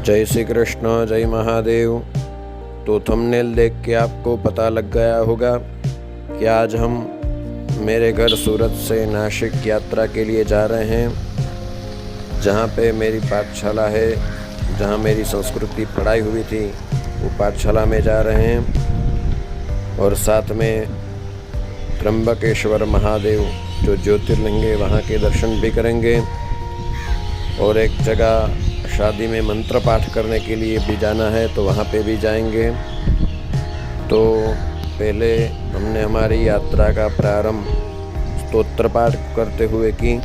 जय श्री कृष्ण, जय महादेव। तो थंबनेल देख के आपको पता लग गया होगा कि आज हम मेरे घर सूरत से नासिक यात्रा के लिए जा रहे हैं, जहाँ पे मेरी पाठशाला है, जहाँ मेरी संस्कृत की पढ़ाई हुई थी, वो पाठशाला में जा रहे हैं। और साथ में त्र्यंबकेश्वर महादेव जो ज्योतिर्लिंग है वहाँ के दर्शन भी करेंगे। और एक जगह शादी में मंत्र पाठ करने के लिए भी जाना है, तो वहाँ पे भी जाएंगे। तो पहले हमने हमारी यात्रा का प्रारंभ स्तोत्र पाठ करते हुए की।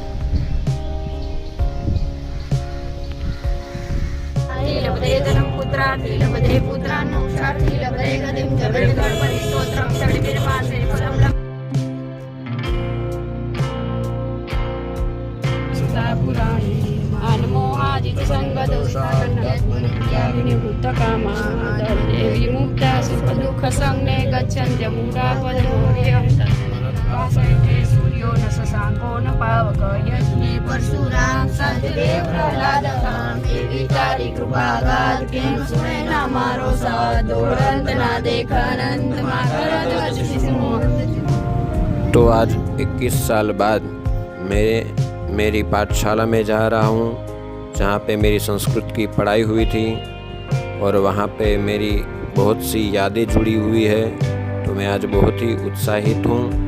तो आज 21 साल बाद मेरी पाठशाला में जा रहा हूँ, जहाँ पे मेरी संस्कृत की पढ़ाई हुई थी और वहाँ पे मेरी बहुत सी यादें जुड़ी हुई है। तो मैं आज बहुत ही उत्साहित हूँ।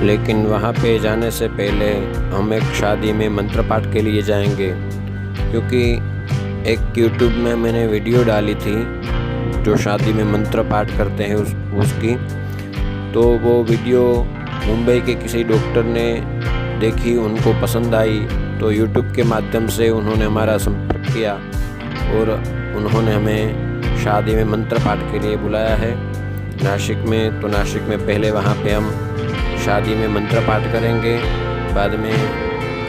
लेकिन वहाँ पे जाने से पहले हम एक शादी में मंत्र पाठ के लिए जाएंगे, क्योंकि एक यूट्यूब में मैंने वीडियो डाली थी जो शादी में मंत्र पाठ करते हैं उसकी। तो वो वीडियो मुंबई के किसी डॉक्टर ने देखी, उनको पसंद आई, तो यूट्यूब के माध्यम से उन्होंने हमारा संपर्क किया और उन्होंने हमें शादी में मंत्र पाठ के लिए बुलाया है नासिक में। तो नासिक में पहले वहाँ पे हम शादी में मंत्र पाठ करेंगे, बाद में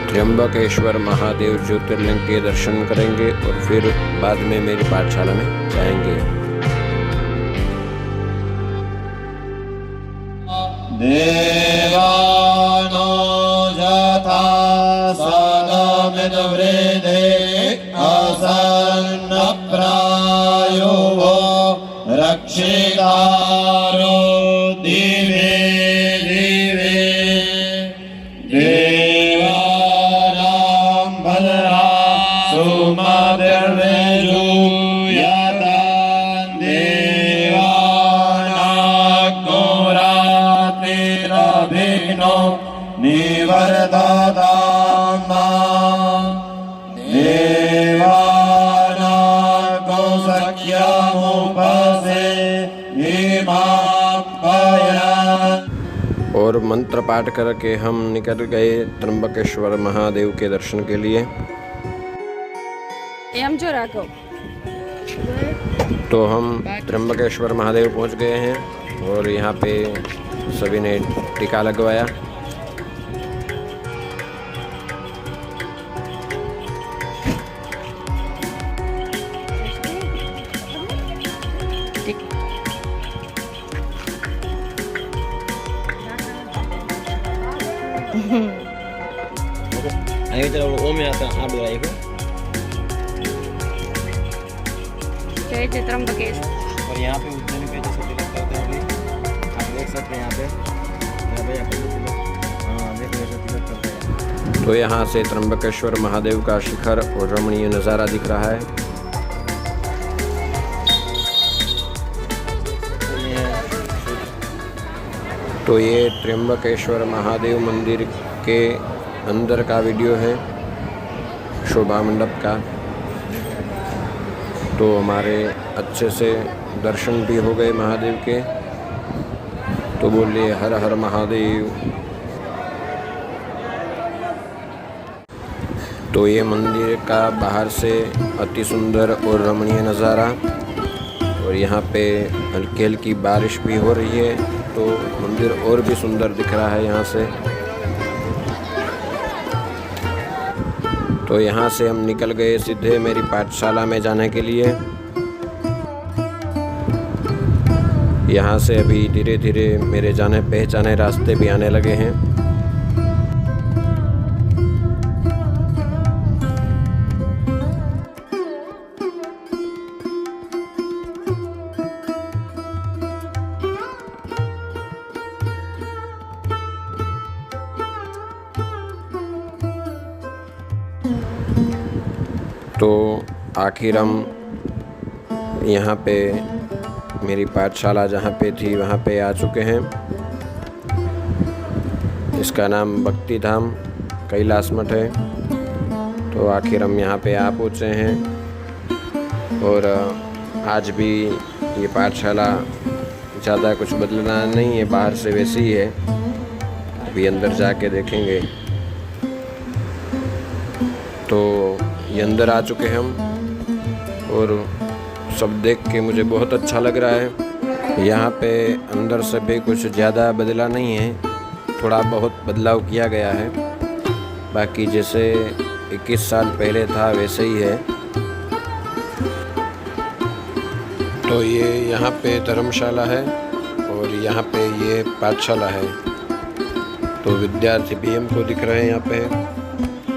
त्र्यंबकेश्वर महादेव ज्योतिर्लिंग के दर्शन करेंगे और फिर बाद में मेरी पाठशाला में जाएंगे। देवानो जथा सदमिद्वृदे असन्न प्रायो रक्षितारो दिवे दिवे देवानां भद्रा सुमतिर्विजूयतां देवानाग्निरातिरभिघ्नो निवर्तताम् देवानागो सख्यमुपसे और मंत्र पाठ करके हम निकल गए त्र्यंबकेश्वर महादेव के दर्शन के लिए। तो हम त्र्यंबकेश्वर महादेव पहुंच गए हैं और यहाँ पे सभी ने टीका लगवाया। Ayo kita om ya kan adu ayo. जय त्र्यंबकेश्वर। और यहाँ पे उज्जैन पे जैसे तिलक करते हैं अभी आप देख सकते हैं यहाँ पे तिलक, हाँ देखो ऐसा तिलक करते हैं। तो यहाँ से त्र्यंबकेश्वर महादेव का शिखर और रमणीय नज़ारा दिख रहा है। तो ये त्र्यंबकेश्वर महादेव मंदिर के अंदर का वीडियो है, शोभा मंडप का। तो हमारे अच्छे से दर्शन भी हो गए महादेव के। तो बोलिए हर हर महादेव। तो ये मंदिर का बाहर से अति सुंदर और रमणीय नज़ारा, और यहाँ पे हल्की हल्की बारिश भी हो रही है, तो मंदिर और भी सुंदर दिख रहा है यहाँ से। तो यहाँ से हम निकल गए सीधे मेरी पाठशाला में जाने के लिए। यहाँ से अभी धीरे धीरे मेरे जाने पहचाने रास्ते भी आने लगे हैं। तो आखिर हम यहाँ पे मेरी पाठशाला जहाँ पे थी वहाँ पे आ चुके हैं। इसका नाम भक्ति धाम कैलाश मठ है। तो आखिर हम यहाँ पे आ पहुँचे हैं और आज भी ये पाठशाला ज़्यादा कुछ बदलना नहीं है, बाहर से वैसी ही है। अभी अंदर जाके देखेंगे। तो ये अंदर आ चुके हैं हम और सब देख के मुझे बहुत अच्छा लग रहा है। यहाँ पे अंदर से भी कुछ ज़्यादा बदला नहीं है, थोड़ा बहुत बदलाव किया गया है। बाकी जैसे 21 साल पहले था वैसे ही है। तो ये यहाँ पे धर्मशाला है और यहाँ पे ये पाठशाला है। तो विद्यार्थी भी हमको दिख रहे हैं यहाँ पे।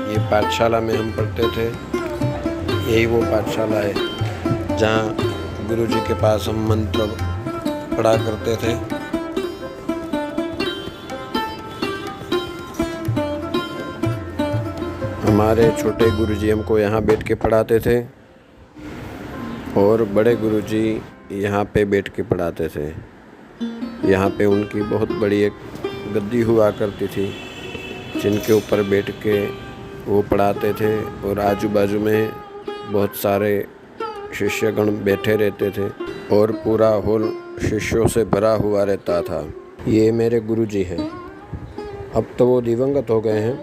ये पाठशाला में हम पढ़ते थे, यही वो पाठशाला है जहाँ गुरुजी के पास हम मंत्र पढ़ा करते थे। हमारे छोटे गुरुजी हमको यहाँ बैठ के पढ़ाते थे और बड़े गुरुजी यहाँ पे बैठ के पढ़ाते थे। यहाँ पे उनकी बहुत बड़ी एक गद्दी हुआ करती थी जिनके ऊपर बैठ के वो पढ़ाते थे और आजू बाजू में बहुत सारे शिष्यगण बैठे रहते थे और पूरा हॉल शिष्यों से भरा हुआ रहता था। ये मेरे गुरुजी हैं। अब तो वो दिवंगत हो गए हैं,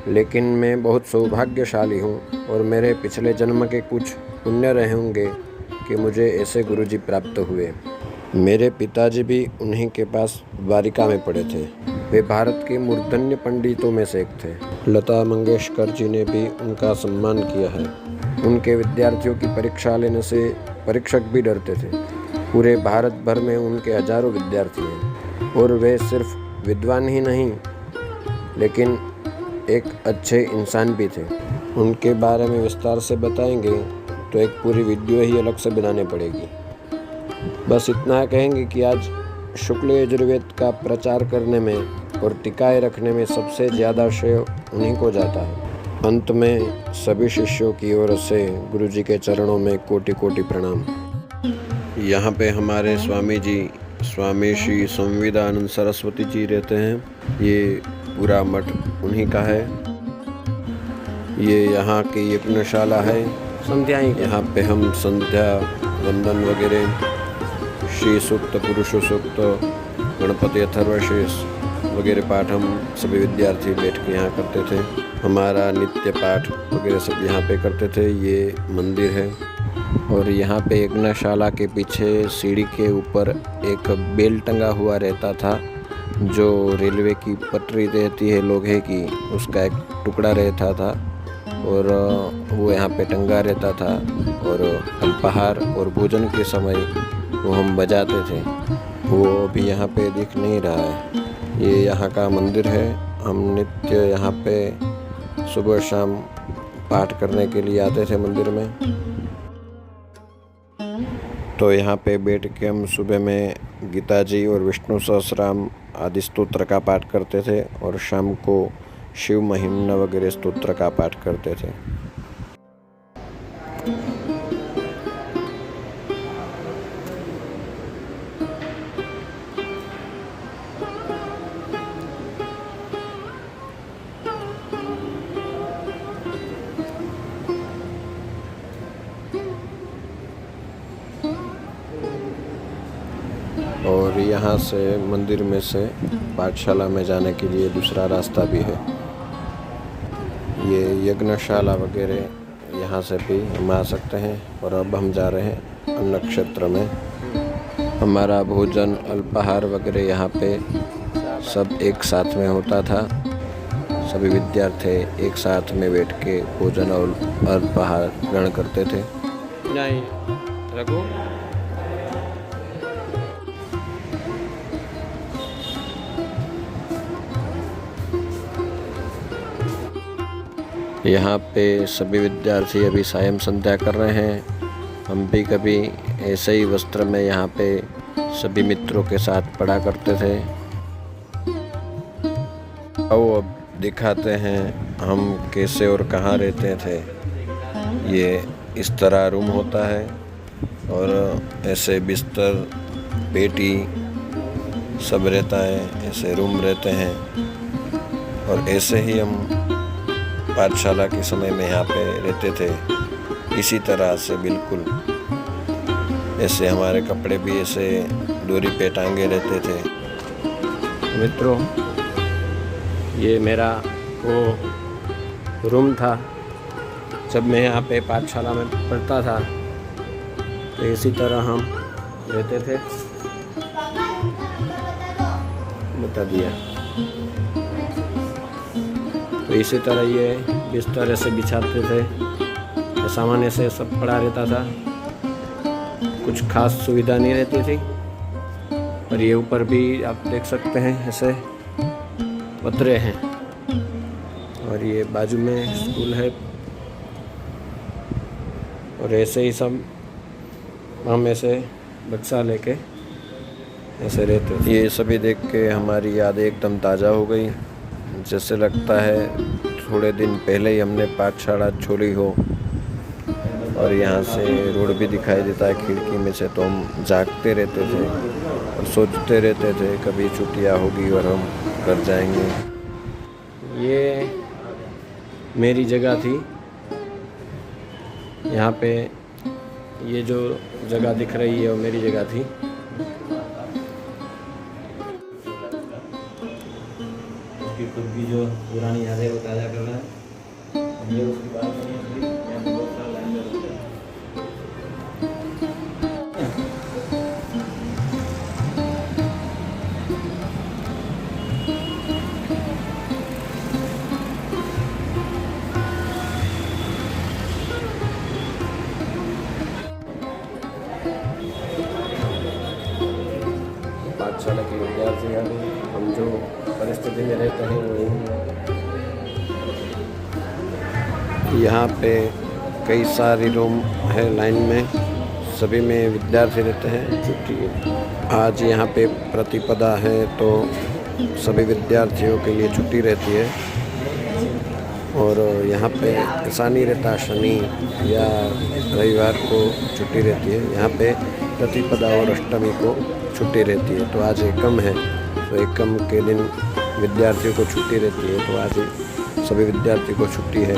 लेकिन मैं बहुत सौभाग्यशाली हूँ और मेरे पिछले जन्म के कुछ पुण्य रहे होंगे कि मुझे ऐसे गुरुजी प्राप्त हुए। मेरे पिताजी भी उन्हीं के पास द्वारिका में पढ़े थे। वे भारत के मूर्धन्य पंडितों में से एक थे। लता मंगेशकर जी ने भी उनका सम्मान किया है। उनके विद्यार्थियों की परीक्षा लेने से परीक्षक भी डरते थे। पूरे भारत भर में उनके हजारों विद्यार्थी हैं और वे सिर्फ विद्वान ही नहीं लेकिन एक अच्छे इंसान भी थे। उनके बारे में विस्तार से बताएंगे तो एक पूरी वीडियो ही अलग से बनानी पड़ेगी। बस इतना कहेंगे कि आज शुक्ल यजुर्वेद का प्रचार करने में और टिकाए रखने में सबसे ज़्यादा श्रेय उन्हीं को जाता है। अंत में सभी शिष्यों की ओर से गुरुजी के चरणों में कोटि कोटि प्रणाम। यहाँ पे हमारे स्वामी जी स्वामी श्री संविदानंद सरस्वती जी रहते हैं। ये पूरा मठ उन्हीं का है। ये यहाँ की यज्ञशाला है। संध्या यहाँ पे हम संध्या वंदन वगैरह श्री सूक्त पुरुष सूक्त गणपति अथर्वशीष वगैरह पाठ हम सभी विद्यार्थी बैठ के यहाँ करते थे। हमारा नित्य पाठ वगैरह सब यहाँ पे करते थे। ये मंदिर है और यहाँ पे यज्ञशाला के पीछे सीढ़ी के ऊपर एक बेल टंगा हुआ रहता था जो रेलवे की पटरी रहती है लोहे की, उसका एक टुकड़ा रहता था और वो यहाँ पे टंगा रहता था और अल्पाहार और भोजन के समय वो हम बजाते थे। वो अभी यहाँ पे दिख नहीं रहा है। ये यहाँ का मंदिर है। हम नित्य यहाँ पे सुबह शाम पाठ करने के लिए आते थे मंदिर में। तो यहाँ पे बैठ के हम सुबह में गीता जी और विष्णु सहस्रनाम आदि स्तोत्र का पाठ करते थे और शाम को शिव महिम्न वगैरह स्तोत्र का पाठ करते थे। और यहाँ से मंदिर में से पाठशाला में जाने के लिए दूसरा रास्ता भी है। ये यज्ञशाला वगैरह यहाँ से भी हम आ सकते हैं। और अब हम जा रहे हैं अन्न क्षेत्र में। हमारा भोजन अल्पाहार वगैरह यहाँ पे सब एक साथ में होता था। सभी विद्यार्थी एक साथ में बैठ के भोजन और अल्पाहार ग्रहण करते थे। नहीं रघु यहाँ पे सभी विद्यार्थी अभी सायं संध्या कर रहे हैं। हम भी कभी ऐसे ही वस्त्र में यहाँ पे सभी मित्रों के साथ पढ़ा करते थे। आओ अब दिखाते हैं हम कैसे और कहाँ रहते थे। ये इस तरह रूम होता है और ऐसे बिस्तर पेटी सब रहता है, ऐसे रूम रहते हैं। और ऐसे ही हम पाठशाला के समय में यहाँ पे रहते थे, इसी तरह से बिल्कुल ऐसे हमारे कपड़े भी ऐसे डोरी पे टांगे रहते थे। मित्रों, ये मेरा वो रूम था जब मैं यहाँ पे पाठशाला में पढ़ता था, तो इसी तरह हम रहते थे। बता दिया। तो इसी तरह ये बिस्तर ऐसे बिछाते थे, सामान ऐसे सब पड़ा रहता था, कुछ खास सुविधा नहीं रहती थी। और ये ऊपर भी आप देख सकते हैं ऐसे पतरे हैं। और ये बाजू में स्कूल है और ऐसे ही सब हम ऐसे बक्सा लेके ऐसे रहते थे। ये सभी देख के हमारी यादें एकदम ताज़ा हो गई, जैसे लगता है थोड़े दिन पहले ही हमने पाठशाला छोड़ी हो। और यहाँ से रोड भी दिखाई देता है खिड़की में से, तो हम जागते रहते थे और सोचते रहते थे कभी छुट्टियाँ होगी और हम घर जाएंगे। ये मेरी जगह थी। यहाँ पे ये जो जगह दिख रही है वो मेरी जगह थी। उसकी खुद की जो पुरानी यादें वो ताज़ा करना है। ये उसकी बात नहीं है, यहाँ पे बहुत सारा लाइन होता है। पाठशाला के विद्यार्थी हैं, हम जो परिस्थिति में रहते हैं वही। यहाँ पे कई सारी रूम है लाइन में, सभी में विद्यार्थी रहते हैं। छुट्टी आज यहाँ पे प्रतिपदा है तो सभी विद्यार्थियों के लिए छुट्टी रहती है। और यहाँ पे ऐसा नहीं रहता शनि या रविवार को छुट्टी रहती है, यहाँ पे प्रतिपदा और अष्टमी को छुट्टी रहती है। तो आज एकम है, तो एकम के दिन विद्यार्थियों को छुट्टी रहती है, तो आज सभी विद्यार्थियों को छुट्टी है।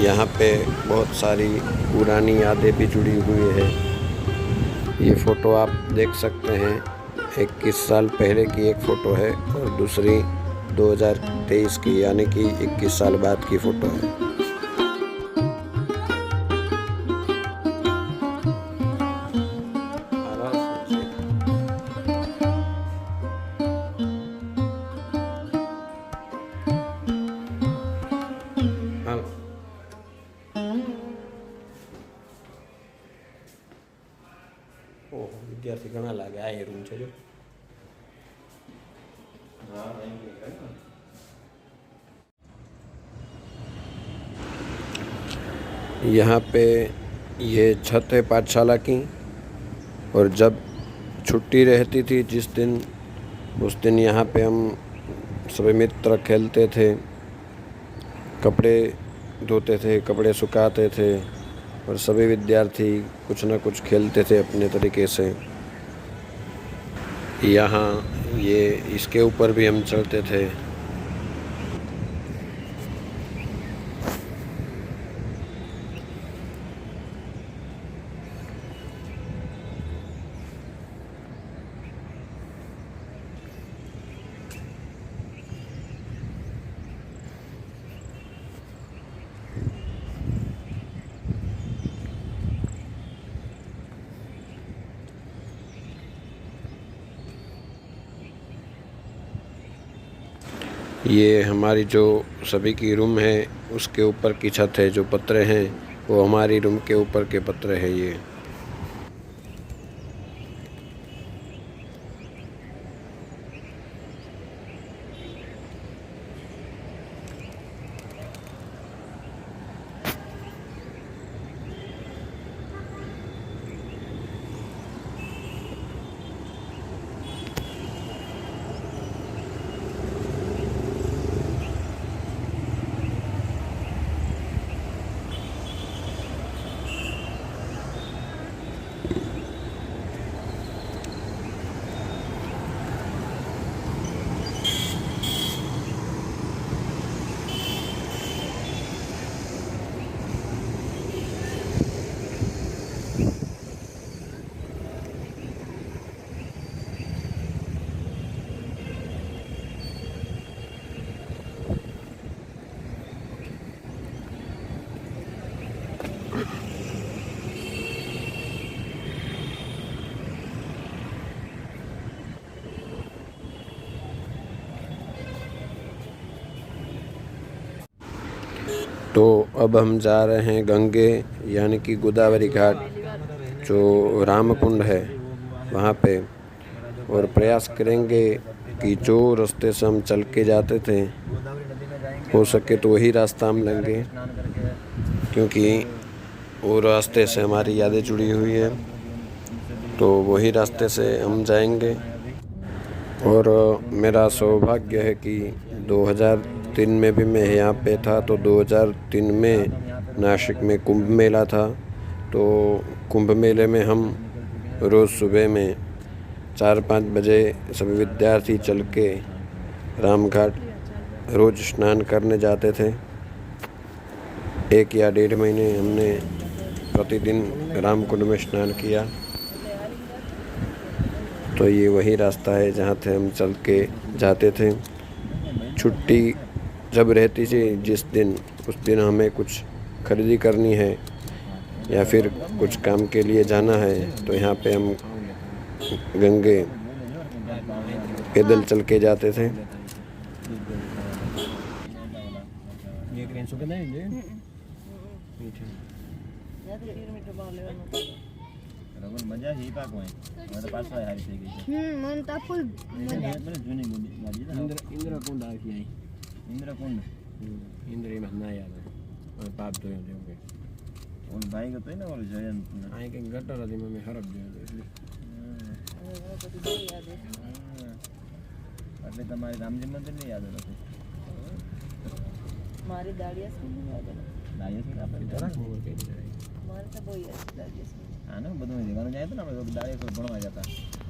यहाँ पे बहुत सारी पुरानी यादें भी जुड़ी हुई है। ये फ़ोटो आप देख सकते हैं, 21 साल पहले की एक फ़ोटो है और दूसरी 2023 की, यानी कि 21 साल बाद की फ़ोटो है। विद्यार्थी घना लागे आ रूम है जो यहाँ पे ये छत है पाठशाला की। और जब छुट्टी रहती थी जिस दिन, उस दिन यहाँ पे हम सभी मित्र खेलते थे, कपड़े धोते थे, कपड़े सुखाते थे और सभी विद्यार्थी कुछ ना कुछ खेलते थे अपने तरीके से। यहाँ ये इसके ऊपर भी हम चढ़ते थे। ये हमारी जो सभी की रूम है उसके ऊपर की छत है, जो पत्रे हैं वो हमारी रूम के ऊपर के पत्रे हैं ये। अब हम जा रहे हैं गंगे यानी कि गोदावरी घाट जो रामकुंड है वहाँ पे, और प्रयास करेंगे कि जो रास्ते से हम चल के जाते थे हो सके तो वही रास्ता हम लेंगे, क्योंकि वो रास्ते से हमारी यादें जुड़ी हुई है, तो वही रास्ते से हम जाएंगे। और मेरा सौभाग्य है कि 2003 में भी मैं यहाँ पे था, तो 2003 में नासिक में कुंभ मेला था, तो कुंभ मेले में हम रोज़ सुबह में 4-5 बजे सभी विद्यार्थी चल के रामघाट रोज़ स्नान करने जाते थे। 1 या 1.5 महीने हमने प्रतिदिन रामकुंड में स्नान किया। तो ये वही रास्ता है जहाँ से हम चल के जाते थे। छुट्टी जब रहती थी जिस दिन, उस दिन हमें कुछ खरीदी करनी है या फिर कुछ काम के लिए जाना है, तो यहाँ पे हम गंगे पैदल चल के जाते थे। મજા છે પાક હોય મારે પાછો હારી થઈ ગઈ છે મન તો ફૂલ મજા મને જૂની ગોદી લાગી છે ઇન્દ્રકુંડ આવી અહીં ઇન્દ્રકુંડ ઇન્દ્ર માં ના યાદ આવે પાપ જોયો દેવું ઓલ ભાઈ ગતો ને ઓલ જયંત અહીં કે ગટર હતી મેં હરપ જોયો એટલે એટલે તમારી રામજી મંદિર ને યાદ નથી મારી દાડિયા સ્કૂલ યાદ આવે દાડિયા સ્કૂલ આપણે જરા ખબર કઈ મારે તો બહુ યાદ દાડિયા સ્કૂલ હા ને બધું જવાનું જાય તો ને આપણે દાડિયા સ્કૂલ ભણવા જતા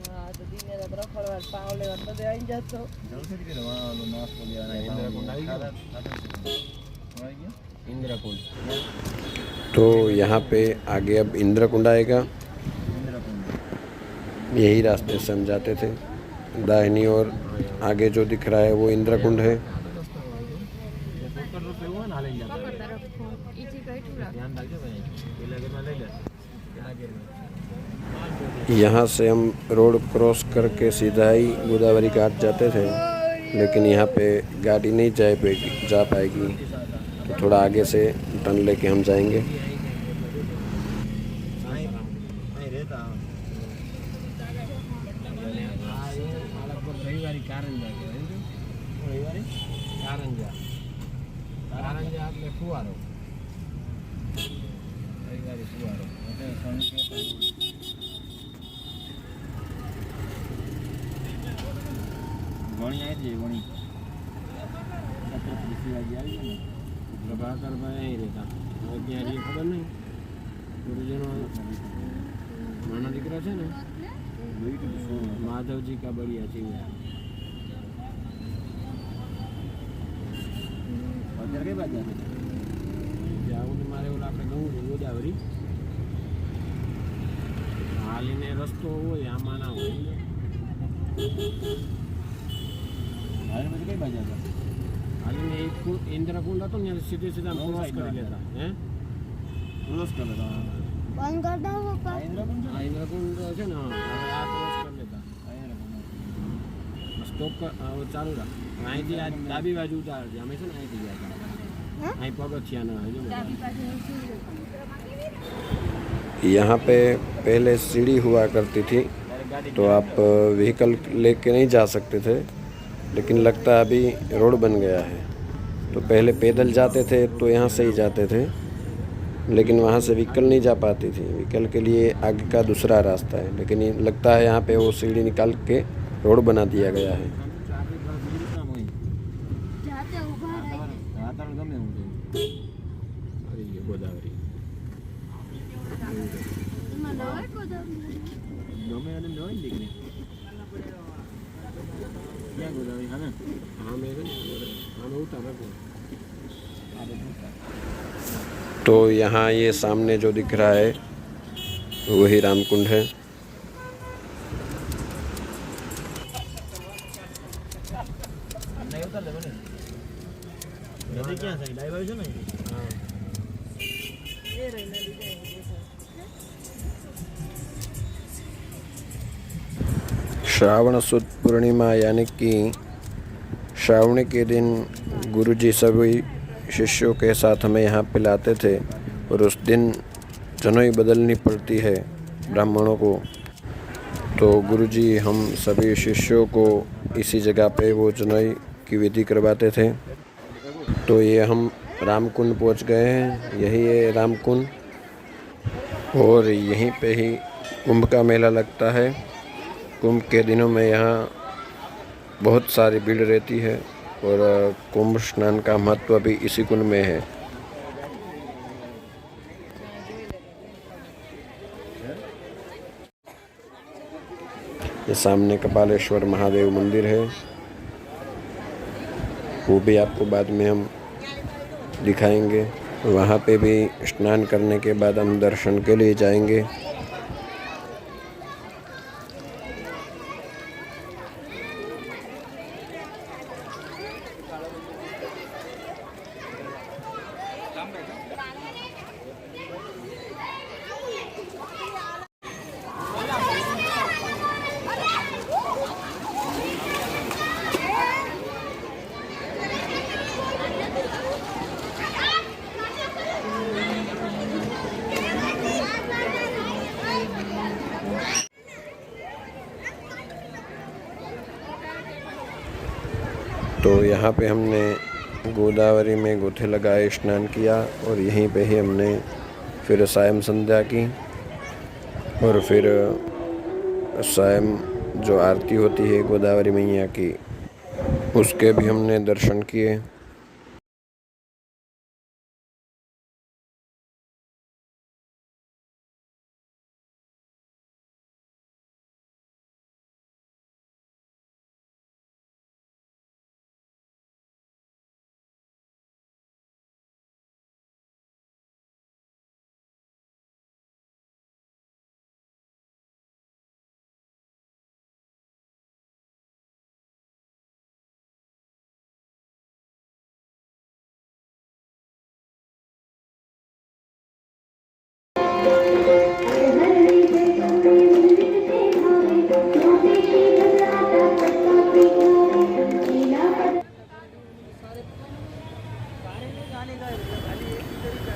હા તો દિને તો રખડવા પાવ લેવા બધે આવી જતો જલસે કે રવાનો નાસ્તો લેવાના ઇન્દ્રકુંડ આવી ગયો इंद्रकुंड। तो यहाँ पे आगे अब इंद्रकुंड आएगा। यही रास्ते से हम जाते थे। दाहिनी ओर आगे जो दिख रहा है वो इंद्रकुंड है। यहाँ से हम रोड क्रॉस करके सीधा ही गोदावरी घाट जाते थे, लेकिन यहाँ पे गाड़ी नहीं जा पाएगी, तो थोड़ा आगे से टर्न लेके हम जाएंगे। વણી આવી છે વણી પ્રભાકર ભાઈ અહીં રહેતા ત્યાં એ ખબર નહીં ગુરુજીનો નાનો દીકરો છે ને માધવજી કાબડિયા છે અત્યારે કઈ બાજુ જાવું ને મારે ઓલા આપણે ગવું છે ગોદાવરી હાલીને રસ્તો હોય આમાં ના હોય હાલ પછી કઈ બાજુ હતા હાલીને એક ઇન્દ્રકુંડ હતો ને સીધે સીધા ક્રોસ કરી લેતા હે ક્રોસ કરી લેતા બંધ કર દો પપ્પા ઇન્દ્રકુંડ છે ને આ ક્રોસ કરી લેતા સ્ટોપ ચાલુ રાખ અહીંથી આ ડાબી બાજુ ઉતાર છે અમે છે ને અહીંથી ગયા હતા અહીં પગથિયા ના यहाँ पे पहले सीढ़ी हुआ करती थी, तो आप व्हीकल लेके नहीं जा सकते थे, लेकिन लगता है अभी रोड बन गया है। तो पहले पैदल जाते थे तो यहाँ से ही जाते थे, लेकिन वहाँ से व्हीकल नहीं जा पाती थी। व्हीकल के लिए आगे का दूसरा रास्ता है, लेकिन लगता है यहाँ पे वो सीढ़ी निकाल के रोड बना दिया गया है। જાતે ઊભા રહી વાતાવરણ ગમે એવું છે અરે ગોદાવરી એમાં નવાય ગોદાવરી ગમે અને નવાય દીકરી ક્યાં ગોદાવરી હા ને હા મેં આમે ઉતાર રાખો तो यहाँ ये सामने जो दिख रहा है वही रामकुंड है। નહીં ઉતાર દે મને નદી ક્યાં છે ડાઈ બાજુ છે ને હા એ રહી નદી જાય श्रावण सुद पूर्णिमा यानी कि श्रावणी के दिन गुरुजी सभी शिष्यों के साथ हमें यहाँ पे लाते थे और उस दिन जनेऊ बदलनी पड़ती है ब्राह्मणों को। तो गुरुजी हम सभी शिष्यों को इसी जगह पे वो जनेऊ की विधि करवाते थे। तो ये हम रामकुंड पहुँच गए हैं, यही है रामकुंड और यहीं पे ही कुंभ का मेला लगता है। कुंभ के दिनों में यहाँ बहुत सारी भीड़ रहती है और कुंभ स्नान का महत्व भी इसी कुंड में है। ये सामने कपालेश्वर महादेव मंदिर है, वो भी आपको बाद में हम दिखाएंगे। वहाँ पे भी स्नान करने के बाद हम दर्शन के लिए जाएंगे। तो यहाँ पे हमने गोदावरी में गोथे लगाए स्नान किया और यहीं पे ही हमने फिर सायं संध्या की और फिर सायं जो आरती होती है गोदावरी मैया की उसके भी हमने दर्शन किए।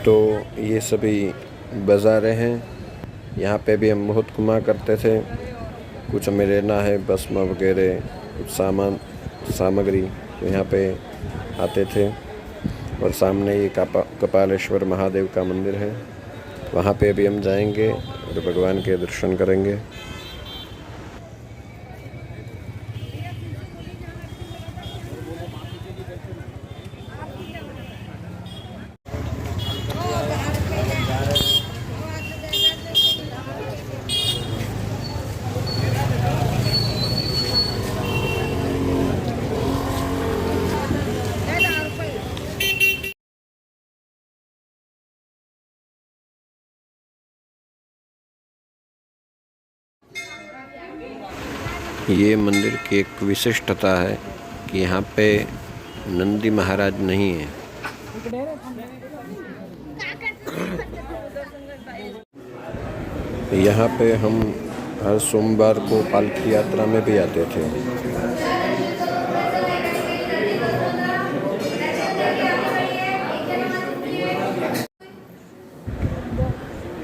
तो ये सभी बाज़ारें हैं, यहाँ पे भी हम बहुत घुमा करते थे। कुछ हमें लेना है भस्म वगैरह कुछ सामग्री तो यहाँ पे आते थे। और सामने ये कपालेश्वर महादेव का मंदिर है, वहाँ पे भी हम जाएंगे और भगवान के दर्शन करेंगे। ये मंदिर की एक विशिष्टता है कि यहाँ पे नंदी महाराज नहीं है। यहाँ पे हम हर सोमवार को पालकी यात्रा में भी आते थे।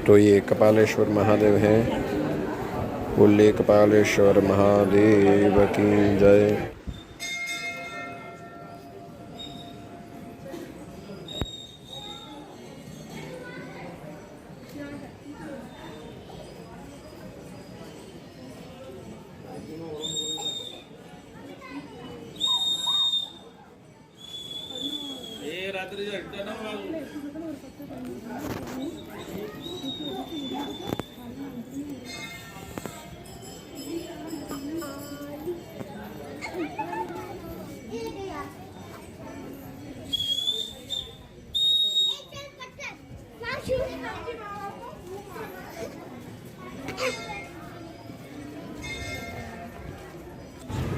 तो ये कपालेश्वर महादेव हैं। बोले कपालेश्वर महादेव की जय।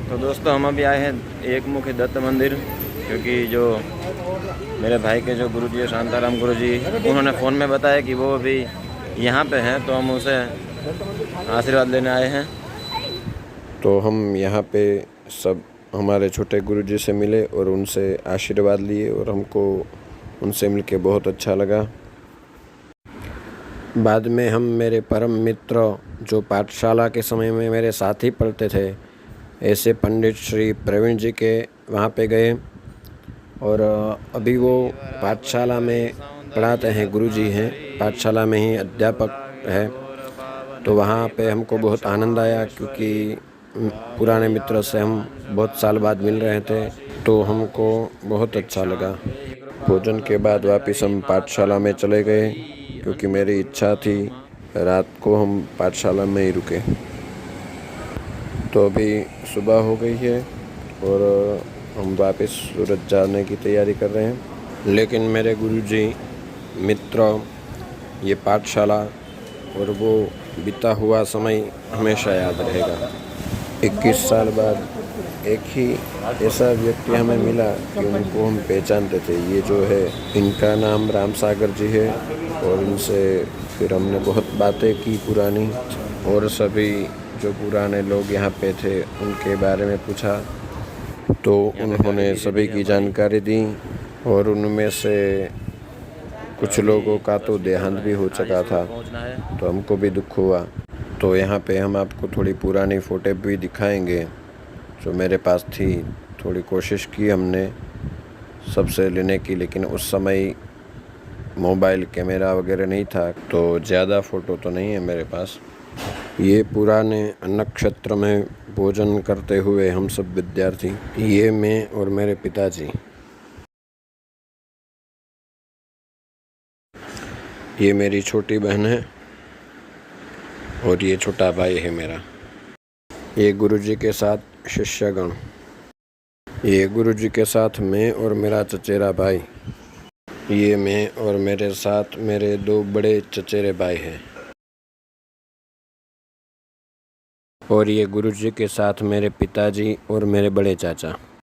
तो दोस्तों हम अभी आए हैं एक मुखी दत्त मंदिर, क्योंकि जो मेरे भाई के जो गुरुजी है शांताराम गुरुजी, उन्होंने फ़ोन में बताया कि वो अभी यहाँ पे हैं, तो हम उसे आशीर्वाद लेने आए हैं। तो हम यहाँ पे सब हमारे छोटे गुरुजी से मिले और उनसे आशीर्वाद लिए और हमको उनसे मिलके बहुत अच्छा लगा। बाद में हम मेरे परम मित्र जो पाठशाला के समय में मेरे साथ ही पढ़ते थे, ऐसे पंडित श्री प्रवीण जी के वहाँ पे गए और अभी वो पाठशाला में पढ़ाते हैं, गुरुजी हैं, पाठशाला में ही अध्यापक है। तो वहाँ पे हमको बहुत आनंद आया क्योंकि पुराने मित्र से हम बहुत साल बाद मिल रहे थे, तो हमको बहुत अच्छा लगा। भोजन के बाद वापस हम पाठशाला में चले गए क्योंकि मेरी इच्छा थी रात को हम पाठशाला में ही रुके। तो अभी सुबह हो गई है और हम वापस सूरत जाने की तैयारी कर रहे हैं। लेकिन मेरे गुरुजी, मित्र, ये पाठशाला और वो बीता हुआ समय हमेशा याद रहेगा। 21 साल बाद एक ही ऐसा व्यक्ति हमें मिला कि उनको हम पहचानते थे। ये जो है, इनका नाम राम सागर जी है और इनसे फिर हमने बहुत बातें की पुरानी, और सभी जो पुराने लोग यहाँ पे थे उनके बारे में पूछा तो उन्होंने सभी की जानकारी दी और उनमें से कुछ लोगों का तो देहांत भी हो चुका था, तो हमको भी दुख हुआ। तो यहाँ पे हम आपको थोड़ी पुरानी फ़ोटो भी दिखाएंगे जो मेरे पास थी। थोड़ी कोशिश की हमने सबसे लेने की, लेकिन उस समय मोबाइल कैमरा वगैरह नहीं था, तो ज़्यादा फ़ोटो तो नहीं है मेरे पास। ये पुराने नक्षत्र में भोजन करते हुए हम सब विद्यार्थी, ये मैं और मेरे पिताजी, ये मेरी छोटी बहन है और ये छोटा भाई है मेरा। ये गुरुजी के साथ शिष्यगण, ये गुरुजी के साथ मैं और मेरा चचेरा भाई, ये मैं और मेरे साथ मेरे 2 बड़े चचेरे भाई हैं, और ये गुरुजी के साथ मेरे पिताजी और मेरे बड़े चाचा।